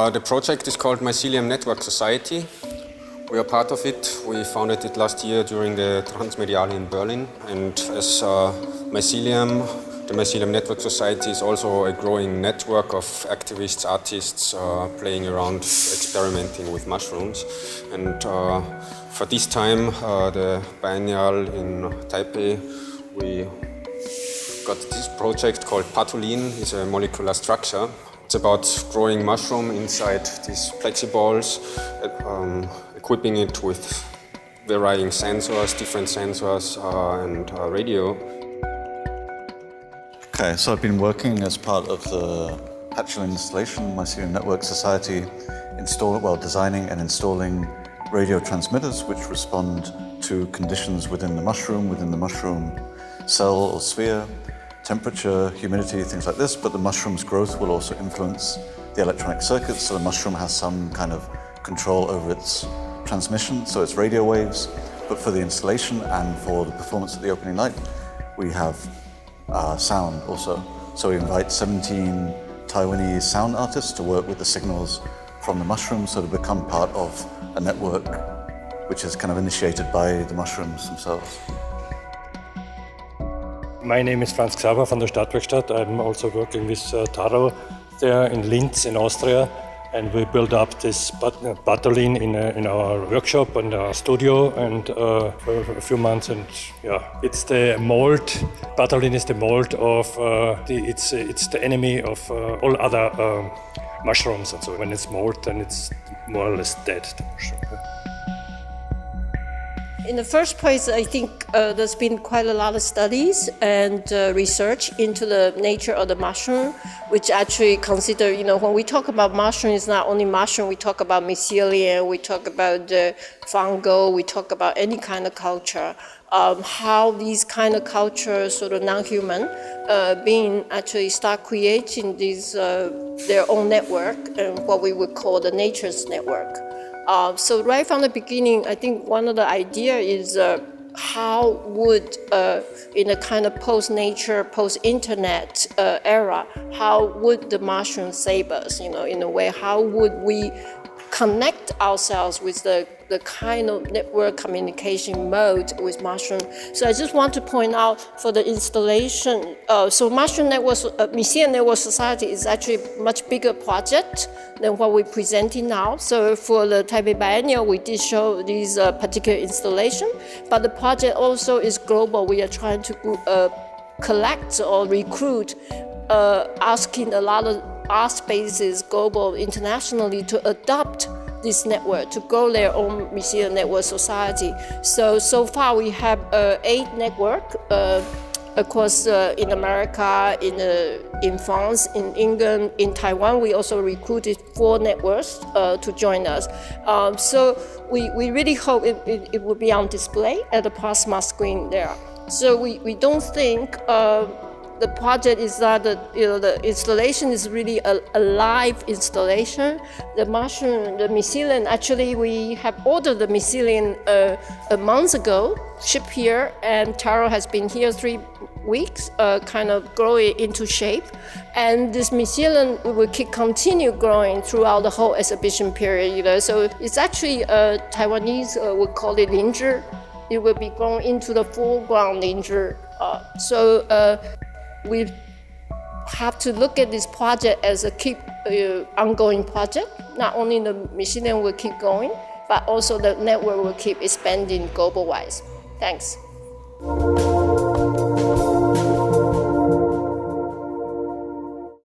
The project is called Mycelium Network Society. We are part of it. We founded it last year during the Transmediale in Berlin. And as Mycelium, the Mycelium Network Society is also a growing network of activists, artists playing around, experimenting with mushrooms. And for this time, the biennial in Taipei, we got this project called Patulin. It's a molecular structure. It's about growing mushroom inside these plexiballs, equipping it with varying sensors, different sensors, and radio. Okay, so I've been working as part of the Patulin installation, Mycelium Network Society, designing and installing radio transmitters which respond to conditions within the mushroom cell or sphere, temperature, humidity, things like this, but the mushroom's growth will also influence the electronic circuits, so the mushroom has some kind of control over its transmission, so it's radio waves. But for the installation and for the performance at the opening night, we have sound also. So we invite 17 Taiwanese sound artists to work with the signals from the mushroom, so to become part of a network which is kind of initiated by the mushrooms themselves. My name is Franz Xaver from the Stadtwerkstatt. I'm also working with Taro there in Linz in Austria, and we built up this Patulin in our workshop and our studio and for a few months. And yeah, it's the mold. Patulin is the mold of it's the enemy of all other mushrooms, and so when it's mold, then it's more or less dead, the mushroom. In the first place, I think there's been quite a lot of studies and research into the nature of the mushroom, which actually consider, when we talk about mushroom, it's not only mushroom, we talk about mycelium, we talk about the fungal, we talk about any kind of culture, how these kind of cultures, sort of non-human, being actually start creating these their own network, and what we would call the nature's network. So right from the beginning, I think one of the idea is how would, in a kind of post-nature, post-internet era, how would the mushroom save us, in a way? How would we connect ourselves with the kind of network communication mode with mushroom? So I just want to point out for the installation, so Mycelium Network Society is actually a much bigger project than what we're presenting now. So for the Taipei Biennial, we did show this particular installation, but the project also is global. We are trying to collect or recruit, asking a lot of art spaces global, internationally to adopt this network, to grow their own Mycelium Network Society. So far we have 8 networks across in America, in France, in England, in Taiwan. We also recruited 4 networks to join us. So we really hope it will be on display at the plasma screen there. So we don't think the project is that the installation is really a live installation. The mycelium, actually we have ordered the mycelium a month ago, shipped here, and Taro has been here 3 weeks, kind of growing into shape. And this mycelium will continue growing throughout the whole exhibition period. So it's actually Taiwanese would call it linzhi. It will be grown into the full-ground linzhi. We have to look at this project as a ongoing project. Not only the mycelium will keep going, but also the network will keep expanding global-wise. Thanks.